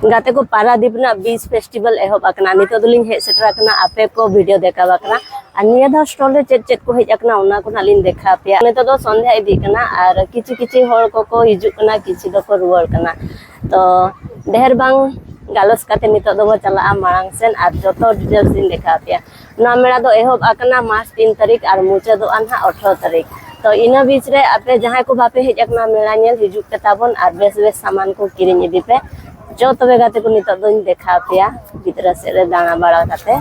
गाते को पारादीप ना बीच फेस्टिवल एहब अकना नितो दुलिन हे सेटर अकना आपे को वीडियो देखा बकना अन्य दा स्टॉल रे चेट को हे अकना उना को नालिन देखा पे नितो दो संध्या इदी कना आर किछि होर को हिजु कना किछि दो को रुवार कना तो देहर बांग गालोस काते नितो दो चला मांग सेन आर जतो डिटेल्स दिन देखा पे ना मेला दो एहब अकना मार्च 3 तारीख आर मुचा दो अनहा 18 तारीख तो इना बीच रे आपे जहां को बापे हे अकना मेला नेल हिजु के ताबन आर बेस सामान को किरिन इदी पे जो तबे गाते को नितो दो देखा पेया भितर से रे दाना बाड़ा काते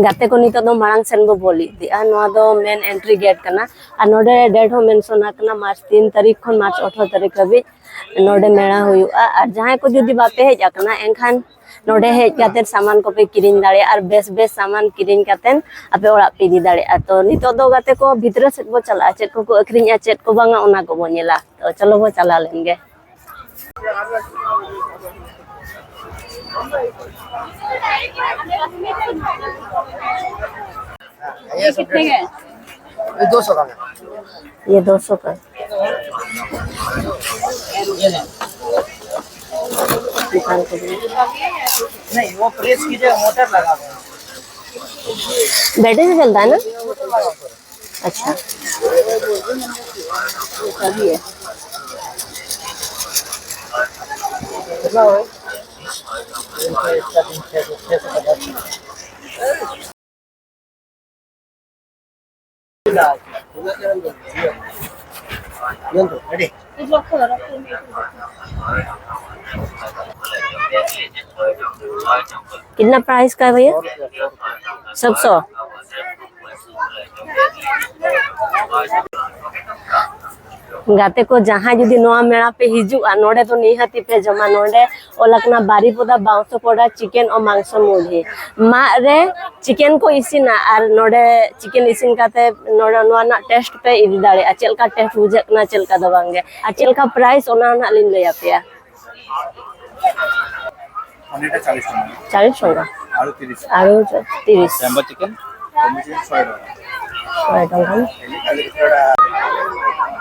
गाते को नितो दो मांग सेन बो बोली दिया नोआ दो मेन एंट्री गेट कना आ नोडे डेट हो मेंशन कना मार्च 3 तारीख खन मार्च 18 तारीख हबी नोडे मेला हुआ और जहां को जदी बापे हे जाकना एनखान नोडे हे गाते सामान को पे किरिन दाड़े और बेस सामान किरिन कातेन आपे ओरा पे दी दाड़े तो नितो दो गाते को भितर से बो चला चेट को अखरिया चेट को बांगा ओना को बो नेला तो चलो बो चला लेंगे ये कितने के? ये 200 का। ये 200 का। दुकान को नहीं वो प्रेस की जगह मोटर लगा हुआ है। बैटरी से चलता है ना? अच्छा। सही है। कितना है? कितना प्राइस का है भैया? 100 गाते को जहां जुदी नोआ मेला पे हिजु नोडे तो निहाती पे जमा नोडे ओलकना बारीपोदा बाउंसो पोड़ा चिकन और मांस मुढ़ी मा रे चिकन को इसिना आर नोडे चिकन इसिन काते नोडे नोआ ना टेस्ट पे इदी दाड़े आ चेलका टेस्ट बुझेकना चेलका दो बांगे आ चेलका प्राइस ओना ना लिन लया पेया अनेटा 40 টাকা 40 টাকা आरो 30 आरो 30 सैम्बो चिकन कमिशन 100 टाका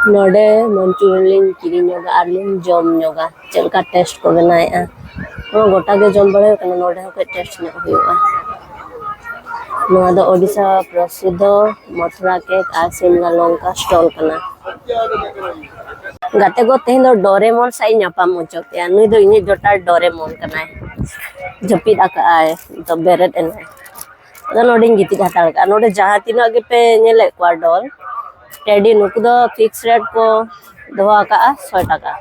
नोडे मंचूरियन किरिन योगा आरलिन जम योगा चलका टेस्ट को बनाया वो गोटा के जम बड़े कना नोडे को टेस्ट न हुआ नोआ दो ओडिशा प्रसिद्ध मथुरा केक आ शिमला लंका स्टॉल कना गाते को तेन दो डोरेमोन साइ न्यापा मोचो पे नुई दो इनि जोटा डोरेमोन कना जपी दाका आए तो बेरेट एन तो नोडे गिति हाताल का नोडे जहां तीना के पे नेले क्वा डॉल टेडी नुक दो फिक्स रेट को दोहा का 100 टाका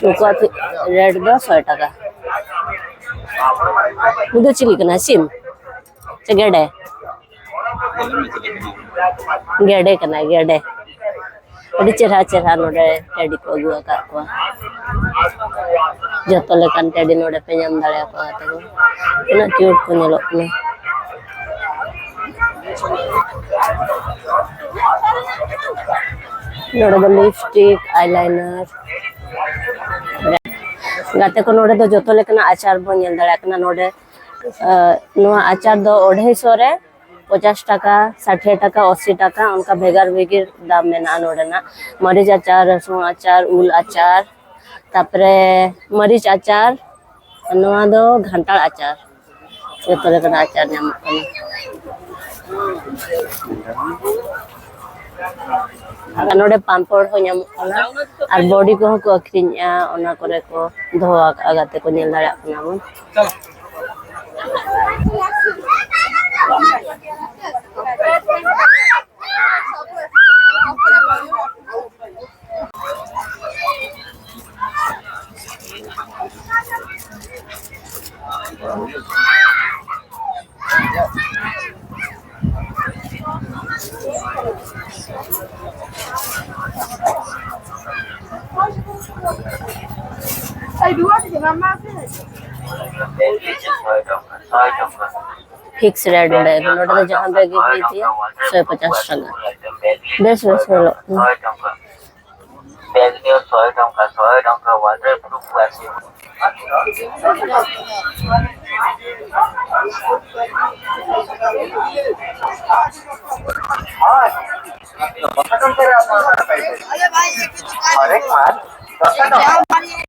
नुक रेट दो 100 टाका मुदो चिली कना सिम चगेडे गेडे कना गेडे अडी चेहरा नोडे टेडी को गुआ का को जतो लेकन टेडी नोडे पे नाम दाड़े को आते को इना क्यूट को नेलो ने नोडे दो लिपस्टिक आईलाइनर गाते को नोडे दो जतो लेकना आचार बो नेल दाड़ा कना नोडे नोआ आचार दो 250 रे 50 टाका 60 टाका 80 टाका उनका भेगार भेगिर दाम में ना नोडे ना मरीच आचार रसुन आचार उल आचार तापरे मरीच आचार नोआ दो घंटाल आचार जतो लेकना आचार नाम कना नोडे पांपड़ हो नाम कना और बॉडी को को अखरिnya ओना करे को धोआ आगाते को नेल दाड़ा कना बन फिक्स रेट है नोडे जहां पे गिर थी 150 टाका बेस लो Benio 100 टका वाटरप्रूफ वैसे अरे भाई